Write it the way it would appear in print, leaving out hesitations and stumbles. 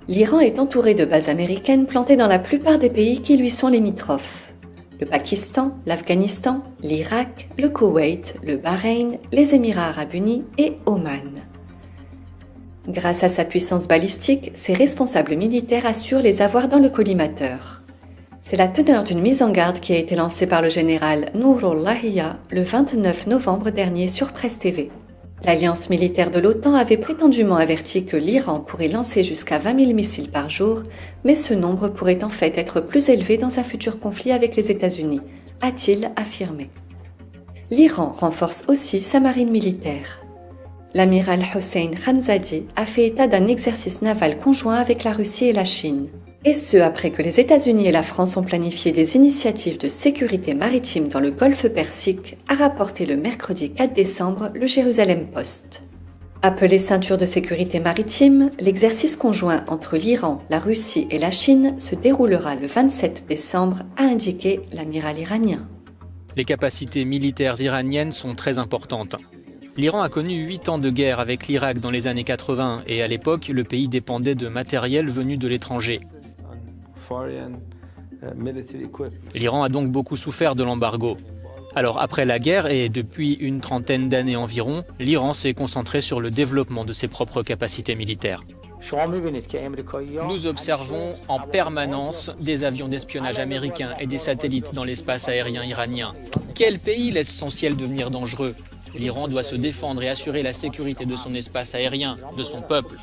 L'Iran est entouré de bases américaines plantées dans la plupart des pays qui lui sont limitrophes. Le Pakistan, l'Afghanistan, l'Irak, le Koweït, le Bahreïn, les Émirats arabes unis et Oman. Grâce à sa puissance balistique, ses responsables militaires assurent les avoirs dans le collimateur. C'est la teneur d'une mise en garde qui a été lancée par le général Nourullahiya le 29 novembre dernier sur Presse TV. L'alliance militaire de l'OTAN avait prétendument averti que l'Iran pourrait lancer jusqu'à 20 000 missiles par jour, mais ce nombre pourrait en fait être plus élevé dans un futur conflit avec les États-Unis, a-t-il affirmé. L'Iran renforce aussi sa marine militaire. L'amiral Hossein Khanzadi a fait état d'un exercice naval conjoint avec la Russie et la Chine. Et ce, après que les États-Unis et la France ont planifié des initiatives de sécurité maritime dans le golfe Persique, a rapporté le mercredi 4 décembre le Jérusalem Post. Appelé ceinture de sécurité maritime, l'exercice conjoint entre l'Iran, la Russie et la Chine se déroulera le 27 décembre, a indiqué l'amiral iranien. Les capacités militaires iraniennes sont très importantes. L'Iran a connu 8 ans de guerre avec l'Irak dans les années 80 et à l'époque, le pays dépendait de matériel venu de l'étranger. L'Iran a donc beaucoup souffert de l'embargo. Alors après la guerre et depuis une trentaine d'années environ, l'Iran s'est concentré sur le développement de ses propres capacités militaires. Nous observons en permanence des avions d'espionnage américains et des satellites dans l'espace aérien iranien. Quel pays laisse son ciel devenir dangereux? L'Iran doit se défendre et assurer la sécurité de son espace aérien, de son peuple.